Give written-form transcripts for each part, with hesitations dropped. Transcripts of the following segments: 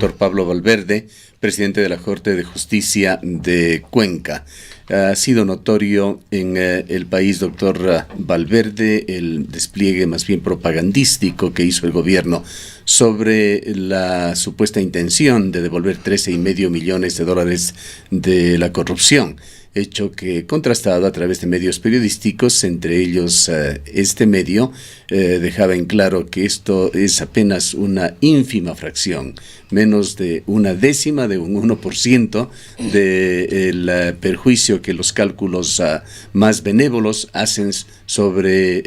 doctor Pablo Valverde, presidente de la Corte de Justicia de Cuenca. Ha sido notorio en el país, doctor Valverde, el despliegue más bien propagandístico que hizo el gobierno sobre la supuesta intención de devolver $13,5 millones de la corrupción. Hecho que contrastado a través de medios periodísticos, entre ellos este medio, dejaba en claro que esto es apenas una ínfima fracción, menos de una décima de un 1% del perjuicio que los cálculos más benévolos hacen sobre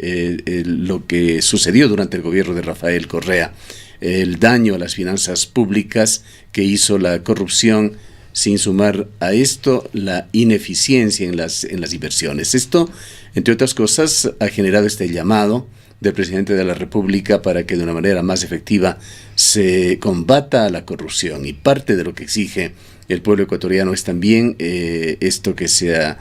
lo que sucedió durante el gobierno de Rafael Correa, el daño a las finanzas públicas que hizo la corrupción, sin sumar a esto la ineficiencia en las inversiones. Esto, entre otras cosas, ha generado este llamado del presidente de la República para que de una manera más efectiva se combata a la corrupción. Y parte de lo que exige el pueblo ecuatoriano es también esto que se ha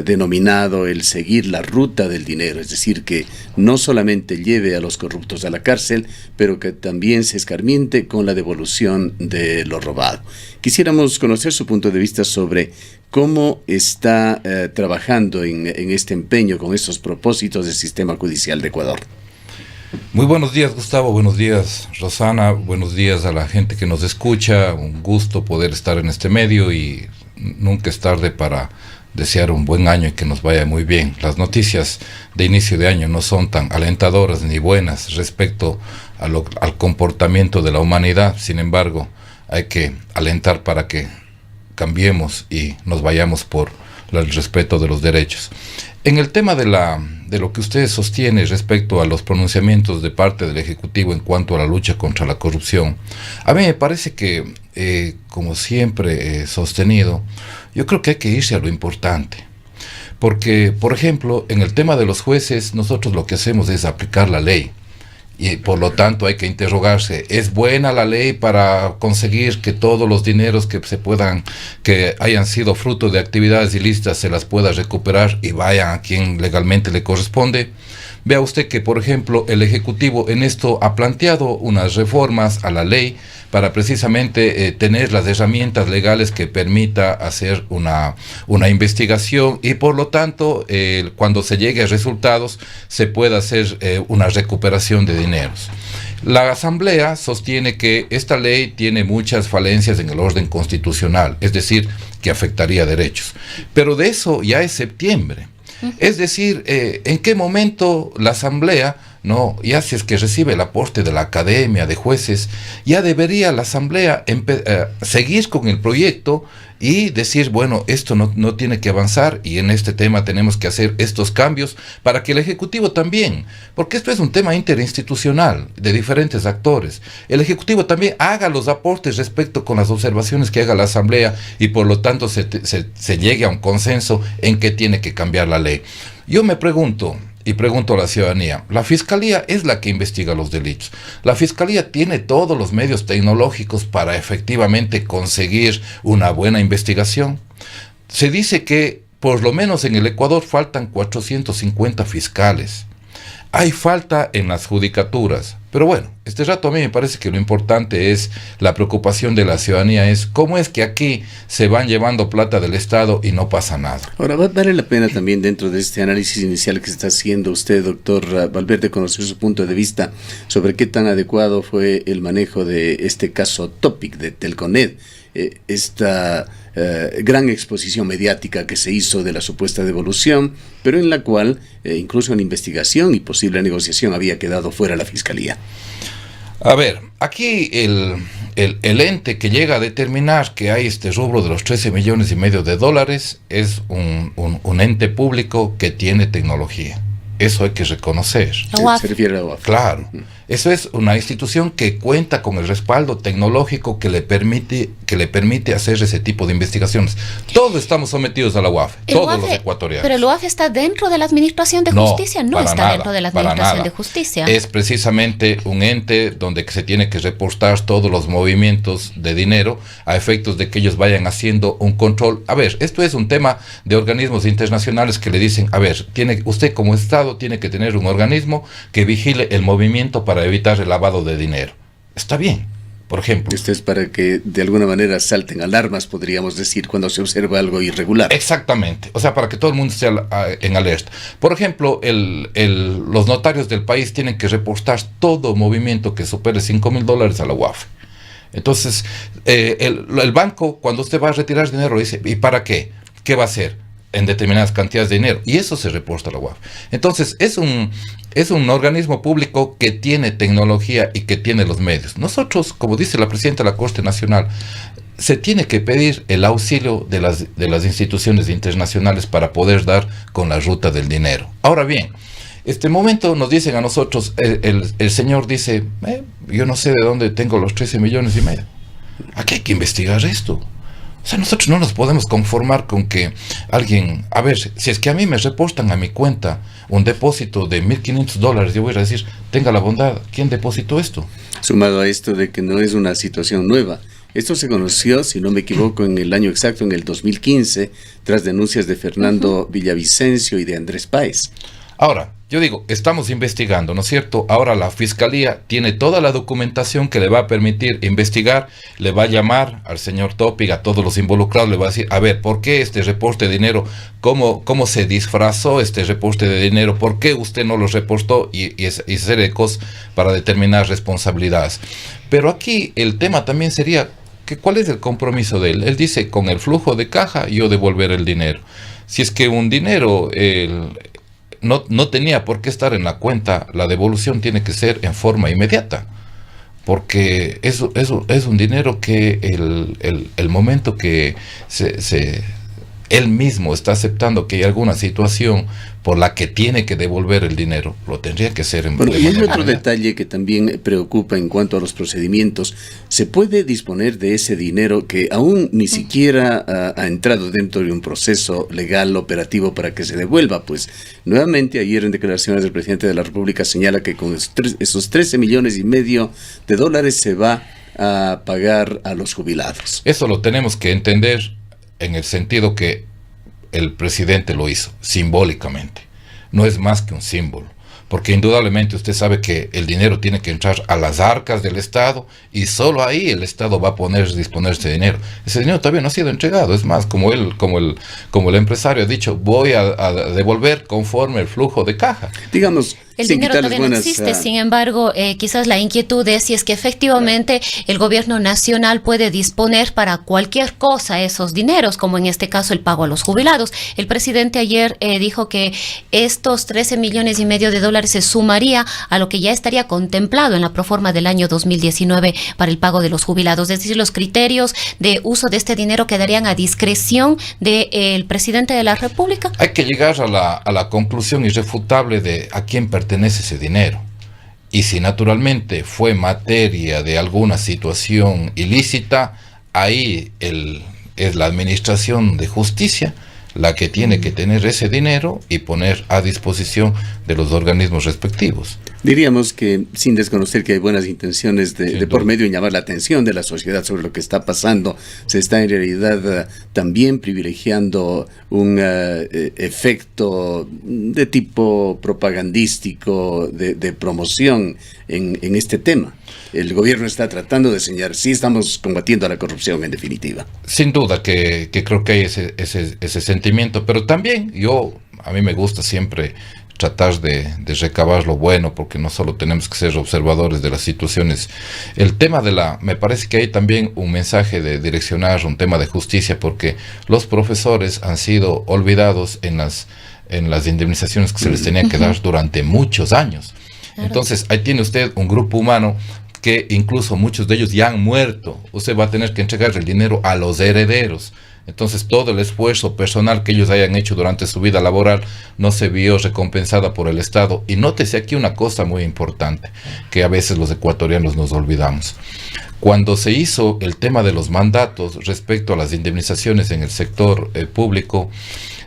denominado el seguir la ruta del dinero, es decir, que no solamente lleve a los corruptos a la cárcel, pero que también se escarmiente con la devolución de lo robado. Quisiéramos conocer su punto de vista sobre cómo está trabajando en este empeño, con estos propósitos del sistema judicial de Ecuador. Muy buenos días, Gustavo, buenos días, Rosana, buenos días a la gente que nos escucha. Un gusto poder estar en este medio y nunca es tarde para desear un buen año y que nos vaya muy bien. Las noticias de inicio de año no son tan alentadoras ni buenas respecto al comportamiento de la humanidad. Sin embargo, hay que alentar para que cambiemos y nos vayamos por el respeto de los derechos. En el tema de lo que usted sostiene respecto a los pronunciamientos de parte del Ejecutivo en cuanto a la lucha contra la corrupción, a mí me parece que, como siempre he sostenido, yo creo que hay que irse a lo importante. Porque, por ejemplo, en el tema de los jueces, nosotros lo que hacemos es aplicar la ley. Y por lo tanto hay que interrogarse, ¿es buena la ley para conseguir que todos los dineros que hayan sido fruto de actividades ilícitas se las pueda recuperar y vayan a quien legalmente le corresponde? Vea usted que, por ejemplo, el Ejecutivo en esto ha planteado unas reformas a la ley para precisamente tener las herramientas legales que permita hacer una investigación y por lo tanto cuando se llegue a resultados se pueda hacer una recuperación de dineros. La Asamblea sostiene que esta ley tiene muchas falencias en el orden constitucional, es decir, que afectaría derechos. Pero de eso ya es septiembre. Es decir, ¿en qué momento la Asamblea, ya si es que recibe el aporte de la Academia de Jueces, ya debería la Asamblea seguir con el proyecto y decir, bueno, esto no tiene que avanzar y en este tema tenemos que hacer estos cambios para que el Ejecutivo también, porque esto es un tema interinstitucional de diferentes actores, el Ejecutivo también haga los aportes respecto con las observaciones que haga la Asamblea y por lo tanto se llegue a un consenso en que tiene que cambiar la ley. Yo me pregunto, y pregunto a la ciudadanía, la Fiscalía es la que investiga los delitos. La Fiscalía tiene todos los medios tecnológicos para efectivamente conseguir una buena investigación. Se dice que por lo menos en el Ecuador faltan 450 fiscales. Hay falta en las judicaturas. Pero bueno, este rato a mí me parece que lo importante es la preocupación de la ciudadanía, es cómo es que aquí se van llevando plata del Estado y no pasa nada. Ahora, vale la pena también dentro de este análisis inicial que se está haciendo usted, doctor Valverde, conocer su punto de vista sobre qué tan adecuado fue el manejo de este caso Topic de Telconet, esta gran exposición mediática que se hizo de la supuesta devolución, pero en la cual incluso en investigación y posible negociación había quedado fuera la Fiscalía. A ver, aquí el ente que llega a determinar que hay este rubro de los $13,5 millones es un ente público que tiene tecnología. Eso hay que reconocer. Se refiere a la UAF. Claro. Eso es una institución que cuenta con el respaldo tecnológico que le permite hacer ese tipo de investigaciones. Todos estamos sometidos a la UAF, todos los ecuatorianos. Pero la UAF está dentro de la Administración de Justicia, no está nada, dentro de la Administración de Justicia. Es precisamente un ente donde se tiene que reportar todos los movimientos de dinero a efectos de que ellos vayan haciendo un control. A ver, esto es un tema de organismos internacionales que le dicen, a ver, usted como Estado tiene que tener un organismo que vigile el movimiento para evitar el lavado de dinero. Está bien, Por ejemplo. Esto es para que de alguna manera salten alarmas, podríamos decir, cuando se observa algo irregular. Exactamente, o sea, para que todo el mundo esté en alerta. Por ejemplo, los notarios del país tienen que reportar todo movimiento que supere $5,000 a la UAF. Entonces, el banco, cuando usted va a retirar dinero, dice, ¿y para qué? ¿Qué va a hacer? En determinadas cantidades de dinero, y eso se reporta a la UAF. Entonces, es un organismo público que tiene tecnología y que tiene los medios. Nosotros, como dice la presidenta de la Corte Nacional, se tiene que pedir el auxilio de las instituciones internacionales para poder dar con la ruta del dinero. Ahora bien, este momento nos dicen a nosotros, el señor dice, yo no sé de dónde tengo los 13,5 millones. Aquí hay que investigar esto. O sea, nosotros no nos podemos conformar con que alguien, a ver, si es que a mí me reportan a mi cuenta un depósito de $1,500, yo voy a decir, tenga la bondad, ¿quién depositó esto? Sumado a esto de que no es una situación nueva. Esto se conoció, si no me equivoco, en el año exacto, en el 2015, tras denuncias de Fernando Villavicencio y de Andrés Páez. Ahora, yo digo, estamos investigando, ¿no es cierto? Ahora la Fiscalía tiene toda la documentación que le va a permitir investigar, le va a llamar al señor Topic, a todos los involucrados, le va a decir, a ver, ¿por qué este reporte de dinero? ¿Cómo se disfrazó este reporte de dinero? ¿Por qué usted no lo reportó? Y hacer ecos para determinar responsabilidades. Pero aquí el tema también sería, ¿cuál es el compromiso de él? Él dice, con el flujo de caja, yo devolver el dinero. Si es que un dinero... No tenía por qué estar en la cuenta, la devolución tiene que ser en forma inmediata, porque eso es un dinero que el momento que él mismo está aceptando que hay alguna situación por la que tiene que devolver el dinero, lo tendría que hacer en Bueno, y hay otro detalle que también preocupa en cuanto a los procedimientos. ¿Se puede disponer de ese dinero que aún ni siquiera ha entrado dentro de un proceso legal operativo para que se devuelva? Pues nuevamente ayer en declaraciones del presidente de la República señala que con esos 13,5 millones de dólares se va a pagar a los jubilados. Eso lo tenemos que entender en el sentido que el presidente lo hizo simbólicamente, no es más que un símbolo, porque indudablemente usted sabe que el dinero tiene que entrar a las arcas del Estado y solo ahí el Estado va a disponerse de dinero. Ese dinero todavía no ha sido entregado, es más, como el empresario ha dicho, voy a devolver conforme el flujo de caja. Digamos, el dinero todavía no existe, sin embargo, quizás la inquietud es si es que efectivamente el gobierno nacional puede disponer para cualquier cosa esos dineros, como en este caso el pago a los jubilados. El presidente ayer dijo que estos 13,5 millones de dólares se sumaría a lo que ya estaría contemplado en la proforma del año 2019 para el pago de los jubilados. Es decir, los criterios de uso de este dinero quedarían a discreción del presidente de la República. Hay que llegar a la conclusión irrefutable de a quién pertenece ese dinero, y si naturalmente fue materia de alguna situación ilícita, ahí es la Administración de Justicia la que tiene que tener ese dinero y poner a disposición de los organismos respectivos. Diríamos que, sin desconocer que hay buenas intenciones de por medio en llamar la atención de la sociedad sobre lo que está pasando, se está en realidad también privilegiando un efecto de tipo propagandístico, de promoción en este tema. El gobierno está tratando de señalar, sí estamos combatiendo a la corrupción en definitiva. Sin duda que creo que hay ese sentimiento, pero también a mí me gusta siempre tratar de recabar lo bueno, porque no solo tenemos que ser observadores de las situaciones. El tema me parece que hay también un mensaje de direccionar un tema de justicia, porque los profesores han sido olvidados en las indemnizaciones que se les tenía que dar durante muchos años. Entonces, ahí tiene usted un grupo humano que incluso muchos de ellos ya han muerto. Usted va a tener que entregar el dinero a los herederos. Entonces todo el esfuerzo personal que ellos hayan hecho durante su vida laboral no se vio recompensada por el Estado. Y nótese aquí una cosa muy importante, que a veces los ecuatorianos nos olvidamos. Cuando se hizo el tema de los mandatos respecto a las indemnizaciones en el sector público,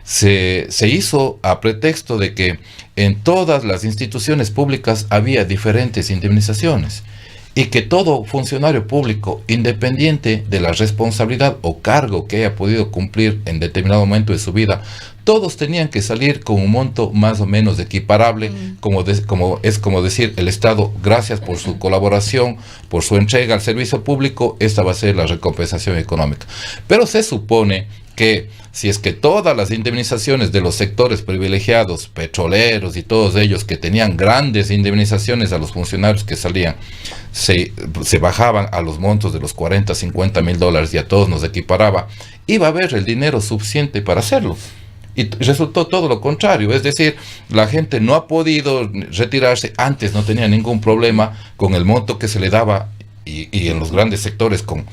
se hizo a pretexto de que en todas las instituciones públicas había diferentes indemnizaciones, y que todo funcionario público, independiente de la responsabilidad o cargo que haya podido cumplir en determinado momento de su vida, todos tenían que salir con un monto más o menos equiparable, como decir, el Estado, gracias por su colaboración, por su entrega al servicio público, esta va a ser la recompensación económica. Pero se supone que si es que todas las indemnizaciones de los sectores privilegiados, petroleros y todos ellos que tenían grandes indemnizaciones a los funcionarios que salían, se bajaban a los montos de los 40, 50 mil dólares y a todos nos equiparaba, iba a haber el dinero suficiente para hacerlo. Y resultó todo lo contrario, es decir, la gente no ha podido retirarse, antes no tenía ningún problema con el monto que se le daba y en los grandes sectores con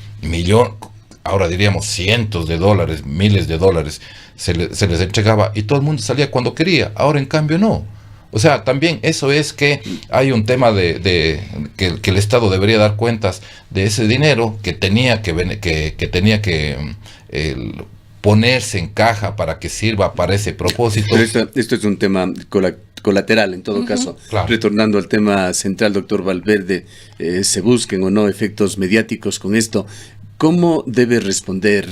ahora diríamos cientos de dólares, miles de dólares, se les entregaba y todo el mundo salía cuando quería. Ahora en cambio no. O sea, también eso es que hay un tema que el Estado debería dar cuentas de ese dinero que tenía que ponerse en caja para que sirva para ese propósito. Pero esto es un tema colateral en todo caso. Claro. Retornando al tema central, doctor Valverde, se busquen o no efectos mediáticos con esto. ¿Cómo debe responder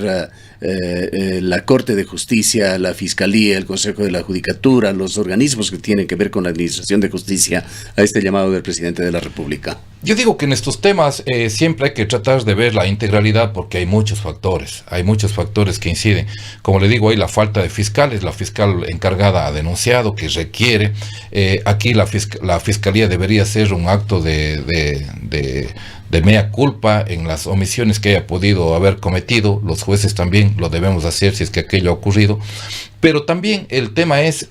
la Corte de Justicia, la Fiscalía, el Consejo de la Judicatura, los organismos que tienen que ver con la Administración de Justicia a este llamado del Presidente de la República? Yo digo que en estos temas siempre hay que tratar de ver la integralidad porque hay muchos factores que inciden. Como le digo, hay la falta de fiscales, la fiscal encargada ha denunciado que requiere. Aquí la Fiscalía debería hacer un acto de mea culpa en las omisiones que haya podido haber cometido. Los jueces también lo debemos hacer si es que aquello ha ocurrido. Pero también el tema es,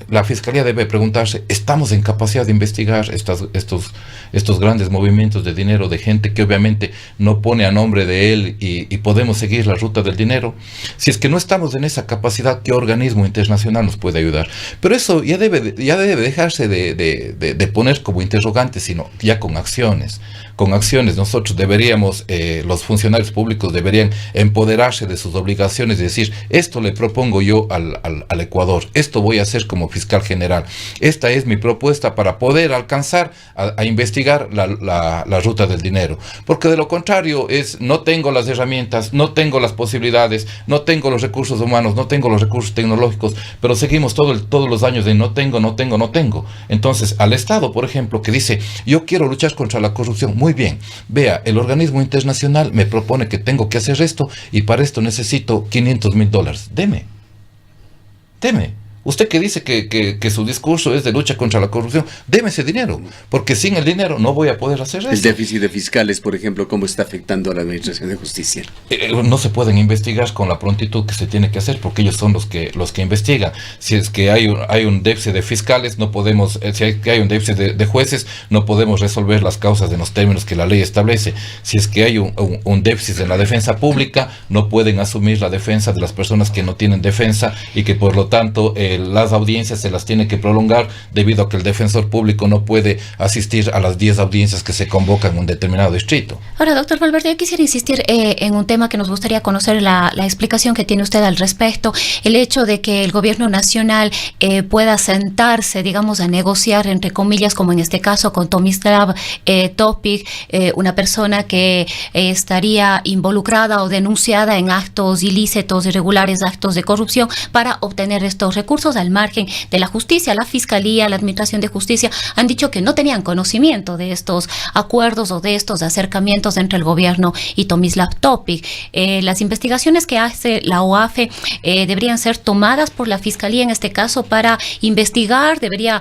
la Fiscalía debe preguntarse, ¿estamos en capacidad de investigar estos grandes movimientos de dinero de gente que obviamente no pone a nombre de él y podemos seguir la ruta del dinero? Si es que no estamos en esa capacidad, ¿qué organismo internacional nos puede ayudar? Pero eso ya debe dejarse de poner como interrogante, sino ya con acciones. Con acciones nosotros deberíamos, los funcionarios públicos deberían empoderarse de sus obligaciones y decir, esto le propongo yo al Ecuador, esto voy a hacer como fiscal general, esta es mi propuesta para poder alcanzar a investigar la ruta del dinero, porque de lo contrario no tengo las herramientas, no tengo las posibilidades, no tengo los recursos humanos, no tengo los recursos tecnológicos, pero seguimos todos los años de no tengo. Entonces al Estado, por ejemplo, que dice, yo quiero luchar contra la corrupción, muy bien, vea, el organismo internacional me propone que tengo que hacer esto y para esto necesito 500 mil dólares, deme. Usted que dice que su discurso es de lucha contra la corrupción, deme ese dinero, porque sin el dinero no voy a poder hacer eso. El déficit de fiscales, por ejemplo, ¿cómo está afectando a la Administración de Justicia? No se pueden investigar con la prontitud que se tiene que hacer, porque ellos son los que investigan. Si es que hay un déficit de fiscales, no podemos, si hay un déficit de jueces, no podemos resolver las causas en los términos que la ley establece. Si es que hay un déficit en la defensa pública, no pueden asumir la defensa de las personas que no tienen defensa y que por lo tanto las audiencias se las tiene que prolongar debido a que el defensor público no puede asistir a las 10 audiencias que se convocan en un determinado distrito. Ahora, doctor Valverde, yo quisiera insistir en un tema que nos gustaría conocer la explicación que tiene usted al respecto, el hecho de que el gobierno nacional pueda sentarse, digamos, a negociar, entre comillas, como en este caso con Tomislav Topic, una persona que estaría involucrada o denunciada en actos ilícitos, irregulares, actos de corrupción, para obtener estos recursos al margen de la justicia. La Fiscalía, la Administración de Justicia han dicho que no tenían conocimiento de estos acuerdos o de estos acercamientos entre el gobierno y Tomislav Topic. Las investigaciones que hace la OAFE deberían ser tomadas por la Fiscalía en este caso para investigar, debía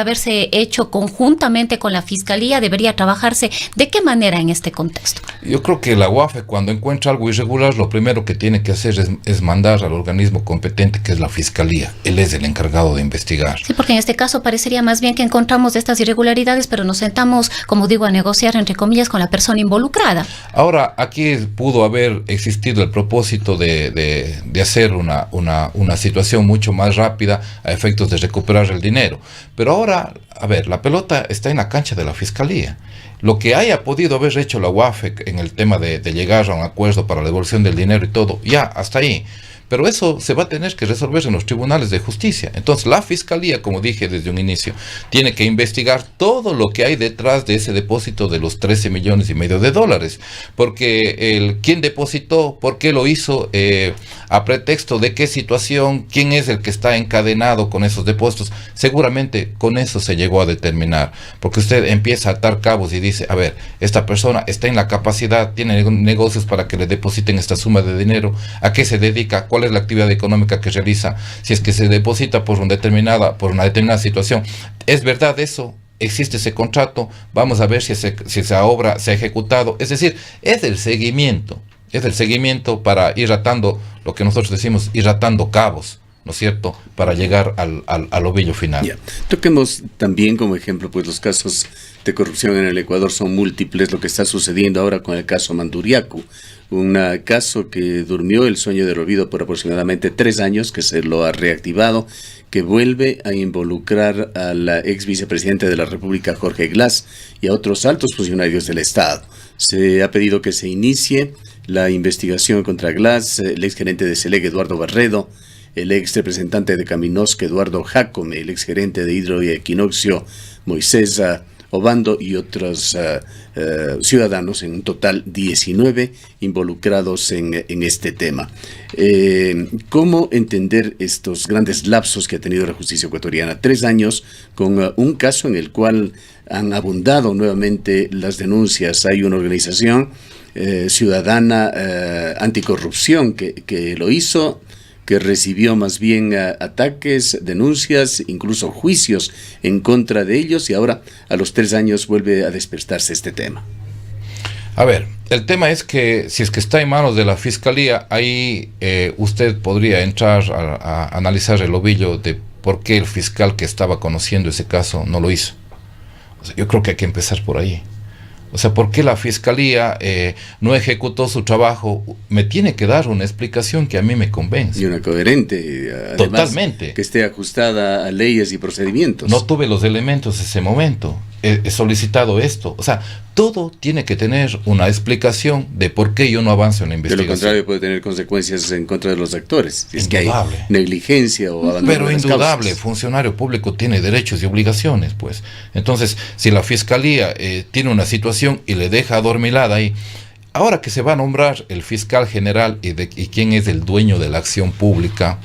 haberse hecho conjuntamente con la Fiscalía, debería trabajarse. ¿De qué manera en este contexto? Yo creo que la OAFE, cuando encuentra algo irregular, lo primero que tiene que hacer es mandar al organismo competente, que es la Fiscalía. Él es el encargado de investigar. Sí, porque en este caso parecería más bien que encontramos estas irregularidades, pero nos sentamos, como digo, a negociar, entre comillas, con la persona involucrada. Ahora, aquí pudo haber existido el propósito de hacer una situación mucho más rápida a efectos de recuperar el dinero. Pero ahora, a ver, la pelota está en la cancha de la Fiscalía. Lo que haya podido haber hecho la UAFE en el tema de llegar a un acuerdo para la devolución del dinero y todo, ya, hasta ahí. pero eso se va a tener que resolver en los tribunales de justicia. Entonces la Fiscalía, como dije desde un inicio, tiene que investigar todo lo que hay detrás de ese depósito de los 13,5 millones de dólares, porque quién depositó, por qué lo hizo, a pretexto de qué situación, quién es el que está encadenado con esos depósitos, seguramente con eso se llegó a determinar, porque usted empieza a atar cabos y dice, a ver, esta persona está en la capacidad, tiene negocios para que le depositen esta suma de dinero, a qué se dedica, cuál es la actividad económica que realiza, si es que se deposita por una determinada situación. ¿Es verdad eso? ¿Existe ese contrato? Vamos a ver si esa obra se ha ejecutado. Es decir, es el seguimiento para ir atando, lo que nosotros decimos, ir atando cabos, ¿no es cierto?, para llegar al ovillo final. Yeah. Toquemos también como ejemplo, pues los casos de corrupción en el Ecuador son múltiples, lo que está sucediendo ahora con el caso Manduriacu, un caso que durmió el sueño del olvido por aproximadamente 3 años, que se lo ha reactivado, que vuelve a involucrar a la ex vicepresidenta de la República, Jorge Glass, y a otros altos funcionarios del Estado. Se ha pedido que se inicie la investigación contra Glass, el ex gerente de SELEC, Eduardo Barredo, el ex representante de Caminosca, Eduardo Jacome, el ex gerente de Hidro y Equinoccio, Moisés Obando, y otros ciudadanos, en un total 19 involucrados en este tema. ¿Cómo entender estos grandes lapsos que ha tenido la justicia ecuatoriana? 3 años con un caso en el cual han abundado nuevamente las denuncias. Hay una organización ciudadana anticorrupción que lo hizo, que recibió más bien ataques, denuncias, incluso juicios en contra de ellos, y ahora a los 3 años vuelve a despertarse este tema. A ver, el tema es que si es que está en manos de la Fiscalía, ahí usted podría entrar a analizar el ovillo de por qué el fiscal que estaba conociendo ese caso no lo hizo. O sea, yo creo que hay que empezar por ahí. O sea, ¿por qué la Fiscalía no ejecutó su trabajo? Me tiene que dar una explicación que a mí me convence. Y una coherente, además, totalmente, que esté ajustada a leyes y procedimientos. No tuve los elementos en ese momento. He solicitado esto. O sea, todo tiene que tener una explicación de por qué yo no avanzo en la investigación. De lo contrario, puede tener consecuencias en contra de los actores. Si es que hay negligencia o abandono. Pero de las indudable, causas. Funcionario público tiene derechos y obligaciones, pues. Entonces, si la Fiscalía tiene una situación y le deja adormilada ahí, ahora que se va a nombrar el fiscal general y quién es el dueño de la acción pública,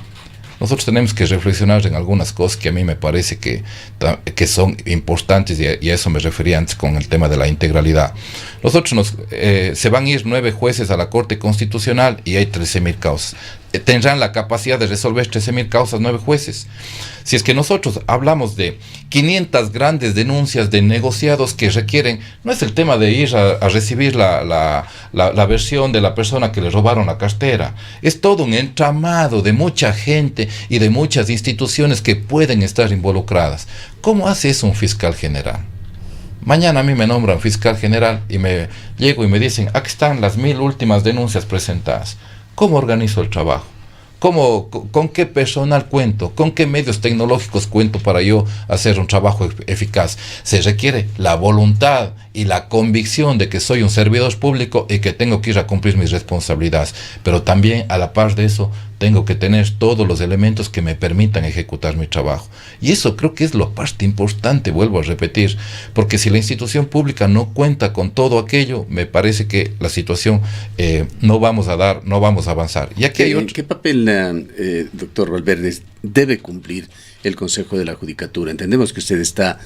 nosotros tenemos que reflexionar en algunas cosas que a mí me parece que son importantes, y a eso me refería antes con el tema de la integralidad. Nosotros se van a ir 9 jueces a la Corte Constitucional y hay 13,000 causas. ¿Tendrán la capacidad de resolver 13,000 causas 9 jueces? Si es que nosotros hablamos de 500 grandes denuncias de negociados que requieren, no es el tema de ir a recibir la versión de la persona que le robaron la cartera, es todo un entramado de mucha gente y de muchas instituciones que pueden estar involucradas. ¿Cómo hace eso un fiscal general? Mañana a mí me nombran fiscal general y me llego y me dicen, aquí están las 1000 últimas denuncias presentadas. ¿Cómo organizo el trabajo? ¿Con qué personal cuento? ¿Con qué medios tecnológicos cuento para yo hacer un trabajo eficaz? Se requiere la voluntad y la convicción de que soy un servidor público y que tengo que ir a cumplir mis responsabilidades. Pero también, a la par de eso, tengo que tener todos los elementos que me permitan ejecutar mi trabajo. Y eso creo que es la parte importante, vuelvo a repetir, porque si la institución pública no cuenta con todo aquello, me parece que la situación no vamos a avanzar. Y aquí hay otro. ¿Qué papel, doctor Valverde, debe cumplir el Consejo de la Judicatura? Entendemos que usted está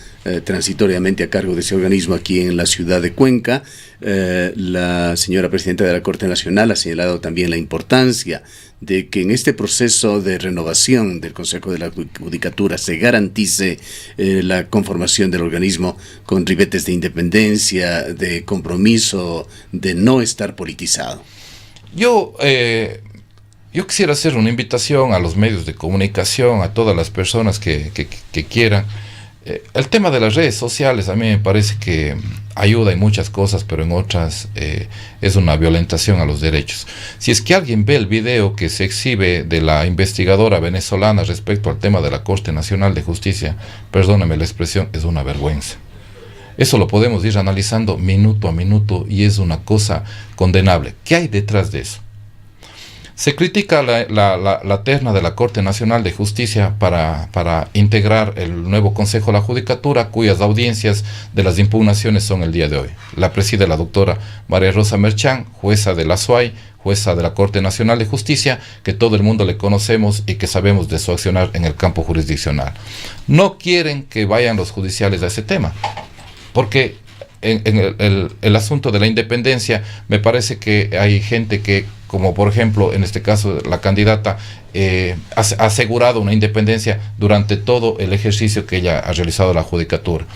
transitoriamente a cargo de ese organismo aquí en la ciudad de Cuenca. La señora presidenta de la Corte Nacional ha señalado también la importancia de que en este proceso de renovación del Consejo de la Judicatura se garantice la conformación del organismo con ribetes de independencia, de compromiso, de no estar politizado. Yo quisiera hacer una invitación a los medios de comunicación, a todas las personas que quieran. El tema de las redes sociales a mí me parece que ayuda en muchas cosas, pero en otras es una violentación a los derechos. Si es que alguien ve el video que se exhibe de la investigadora venezolana respecto al tema de la Corte Nacional de Justicia, perdóname la expresión, es una vergüenza. Eso lo podemos ir analizando minuto a minuto y es una cosa condenable. ¿Qué hay detrás de eso? Se critica la terna de la Corte Nacional de Justicia para integrar el nuevo Consejo de la Judicatura, cuyas audiencias de las impugnaciones son el día de hoy. La preside la doctora María Rosa Merchán, jueza de la SUAY, jueza de la Corte Nacional de Justicia, que todo el mundo le conocemos y que sabemos de su accionar en el campo jurisdiccional. No quieren que vayan los judiciales a ese tema, porque en el asunto de la independencia me parece que hay gente que, como por ejemplo en este caso la candidata, ha asegurado una independencia durante todo el ejercicio que ella ha realizado la judicatura.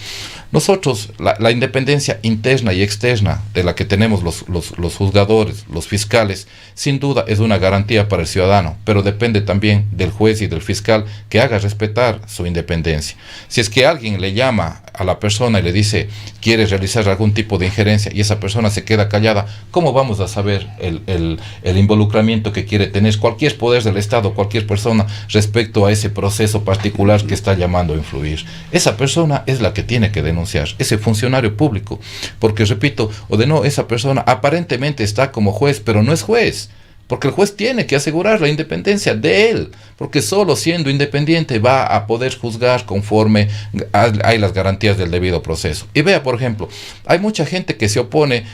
Nosotros, la independencia interna y externa de la que tenemos los juzgadores, los fiscales, sin duda es una garantía para el ciudadano, pero depende también del juez y del fiscal que haga respetar su independencia. Si es que alguien le llama a la persona y le dice, quiere realizar algún tipo de injerencia, y esa persona se queda callada, ¿cómo vamos a saber el involucramiento que quiere tener cualquier poder del Estado, cualquier persona, respecto a ese proceso particular que está llamando a influir? Esa persona es la que tiene que denunciar, ese funcionario público, porque repito, o de no, esa persona aparentemente está como juez, pero no es juez, porque el juez tiene que asegurar la independencia de él, porque solo siendo independiente va a poder juzgar conforme hay las garantías del debido proceso. Y vea, por ejemplo, hay mucha gente que se opone,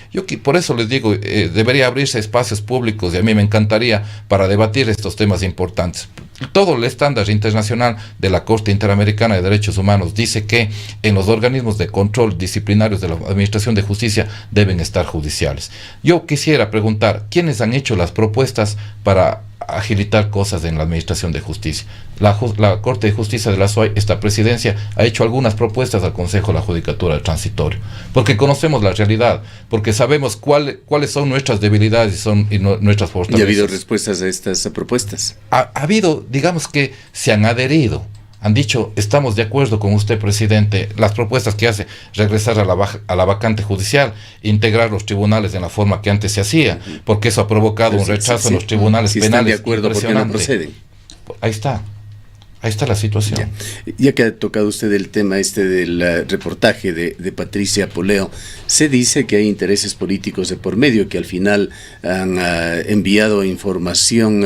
por eso les digo, debería abrirse espacios públicos, y a mí me encantaría, para debatir estos temas importantes. Todo el estándar internacional de la Corte Interamericana de Derechos Humanos dice que en los organismos de control disciplinarios de la Administración de Justicia deben estar judiciales. Yo quisiera preguntar, ¿quiénes han hecho las propuestas para agilitar cosas en la Administración de Justicia? La Corte de Justicia de la SUAY, esta presidencia, ha hecho algunas propuestas al Consejo de la Judicatura del Transitorio, porque conocemos la realidad, porque sabemos cuáles son nuestras debilidades y nuestras fortalezas. ¿Y ha habido respuestas a estas propuestas? Ha habido, digamos que se han adherido. Han dicho, estamos de acuerdo con usted, presidente, las propuestas que hace, regresar a la vacante judicial, integrar los tribunales en la forma que antes se hacía, porque eso ha provocado un rechazo en los tribunales penales. Están de acuerdo, ¿por qué no proceden? Ahí está la situación. Ya que ha tocado usted el tema del reportaje de Patricia Poleo, se dice que hay intereses políticos de por medio, que al final han enviado información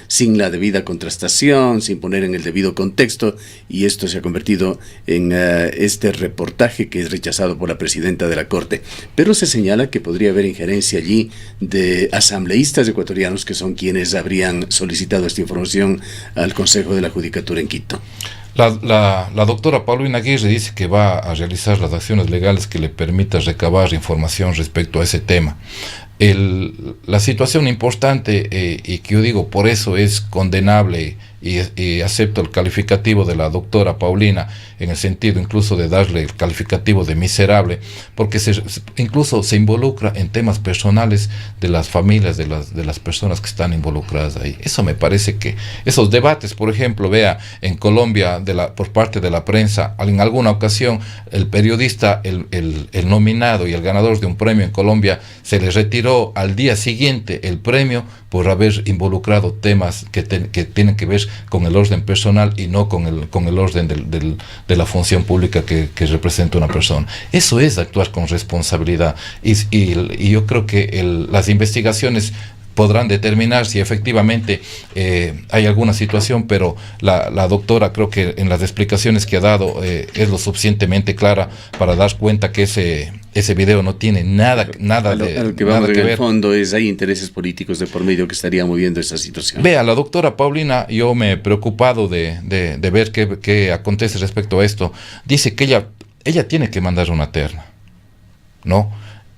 sin la debida contrastación, sin poner en el debido contexto, y esto se ha convertido en este reportaje que es rechazado por la presidenta de la Corte. Pero se señala que podría haber injerencia allí de asambleístas ecuatorianos que son quienes habrían solicitado esta información al Consejo de la Judicatura en Quito. La doctora Paulina Aguirre dice que va a realizar las acciones legales que le permitan recabar información respecto a ese tema. La situación importante, y que yo digo, por eso es condenable, y acepto el calificativo de la doctora Paulina, en el sentido incluso de darle el calificativo de miserable, porque incluso se involucra en temas personales de las familias de las personas que están involucradas ahí. Eso me parece que esos debates, por ejemplo, vea, en Colombia, por parte de la prensa, en alguna ocasión el periodista, el nominado y el ganador de un premio en Colombia, se le retiró al día siguiente el premio por haber involucrado temas que tienen que ver con el orden personal y no con el orden de la función pública que representa una persona. Eso es actuar con responsabilidad, y yo creo que las investigaciones podrán determinar si efectivamente hay alguna situación, pero la doctora, creo que en las explicaciones que ha dado, es lo suficientemente clara para dar cuenta que ese video no tiene nada que vamos en el fondo es, hay intereses políticos de por medio que estarían moviendo esta situación. Vea, la doctora Paulina, yo me he preocupado de ver qué acontece respecto a esto. Dice que ella tiene que mandar una terna, ¿no?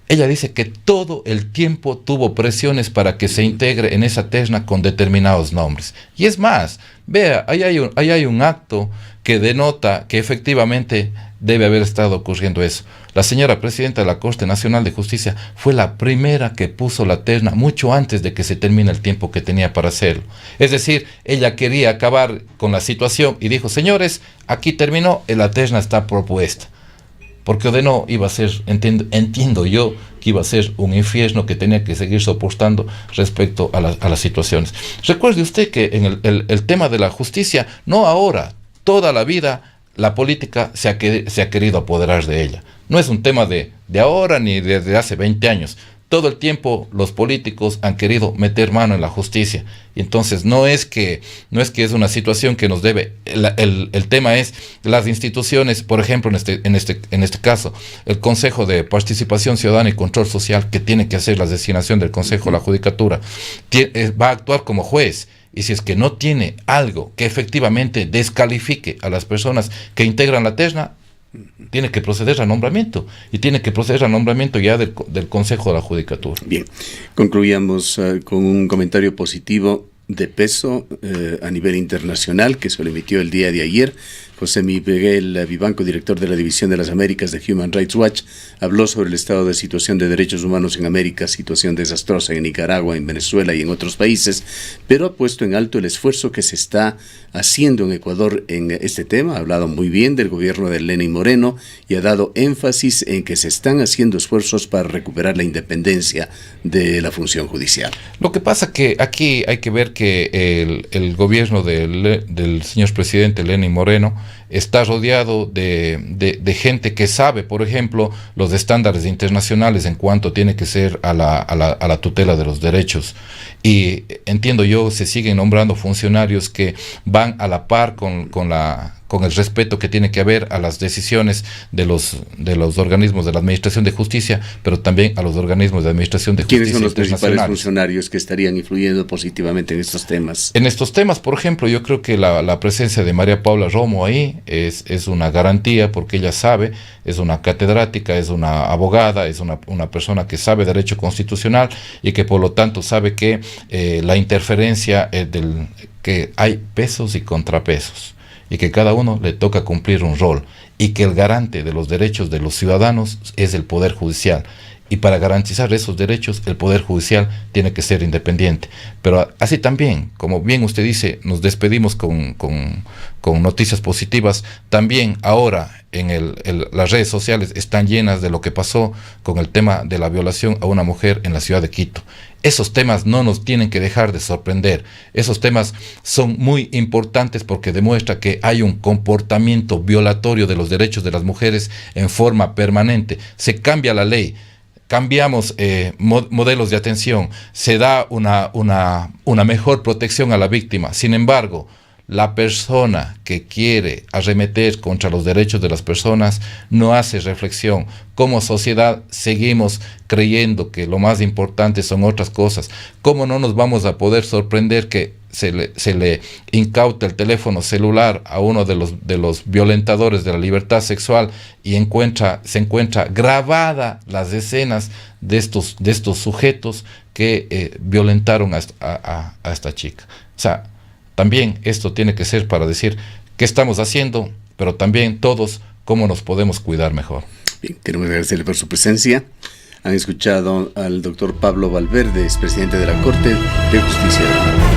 Ella dice que todo el tiempo tuvo presiones para que se integre en esa terna con determinados nombres. Y es más, vea, ahí hay un acto que denota que efectivamente debe haber estado ocurriendo eso. La señora presidenta de la Corte Nacional de Justicia fue la primera que puso la terna mucho antes de que se termine el tiempo que tenía para hacerlo. Es decir, ella quería acabar con la situación y dijo, señores, aquí terminó, la terna está propuesta. Porque o de no iba a ser, entiendo yo, que iba a ser un infierno que tenía que seguir soportando respecto a las situaciones. Recuerde usted que en el tema de la justicia, no ahora, toda la vida, la política se ha querido apoderar de ella. No es un tema de ahora ni desde hace 20 años. todo el tiempo los políticos han querido meter mano en la justicia. Y entonces no es que es una situación que nos debe. El tema es las instituciones, por ejemplo, en este caso, el Consejo de Participación Ciudadana y Control Social, que tiene que hacer la designación del Consejo de la Judicatura, va a actuar como juez. Y si es que no tiene algo que efectivamente descalifique a las personas que integran la terna, tiene que proceder al nombramiento, y tiene que proceder al nombramiento ya del Consejo de la Judicatura. Bien, concluyamos con un comentario positivo de peso a nivel internacional que se lo emitió el día de ayer. José Miguel Vivanco, director de la División de las Américas de Human Rights Watch, habló sobre el estado de situación de derechos humanos en América, situación desastrosa en Nicaragua, en Venezuela y en otros países, pero ha puesto en alto el esfuerzo que se está haciendo en Ecuador en este tema. Ha hablado muy bien del gobierno de Lenín Moreno y ha dado énfasis en que se están haciendo esfuerzos para recuperar la independencia de la función judicial. Lo que pasa que aquí hay que ver que el gobierno del señor presidente Lenín Moreno está rodeado de gente que sabe, por ejemplo, los estándares internacionales en cuanto tiene que ser a la tutela de los derechos. Y entiendo yo, se siguen nombrando funcionarios que van a la par con el respeto que tiene que haber a las decisiones de los organismos de la Administración de Justicia, pero también a los organismos de Administración de Justicia. ¿Quiénes son los principales funcionarios que estarían influyendo positivamente en estos temas? En estos temas, por ejemplo, yo creo que la presencia de María Paula Romo ahí es una garantía, porque ella sabe, es una catedrática, es una abogada, es una persona que sabe derecho constitucional y que por lo tanto sabe que la interferencia que hay pesos y contrapesos, y que cada uno le toca cumplir un rol, y que el garante de los derechos de los ciudadanos es el Poder Judicial. Y para garantizar esos derechos, el Poder Judicial tiene que ser independiente. Pero así también, como bien usted dice, nos despedimos con noticias positivas. También ahora las redes sociales están llenas de lo que pasó con el tema de la violación a una mujer en la ciudad de Quito. Esos temas no nos tienen que dejar de sorprender. Esos temas son muy importantes porque demuestra que hay un comportamiento violatorio de los derechos de las mujeres en forma permanente. Se cambia la ley, cambiamos modelos de atención, se da una mejor protección a la víctima. Sin embargo, la persona que quiere arremeter contra los derechos de las personas no hace reflexión. Como sociedad seguimos creyendo que lo más importante son otras cosas. ¿Cómo no nos vamos a poder sorprender que se le incauta el teléfono celular a uno de los violentadores de la libertad sexual y se encuentra grabada las escenas de estos sujetos que violentaron a esta chica? O sea, también esto tiene que ser para decir qué estamos haciendo, pero también todos cómo nos podemos cuidar mejor. Bien, queremos agradecerle por su presencia. Han escuchado al doctor Pablo Valverde, expresidente de la Corte de Justicia.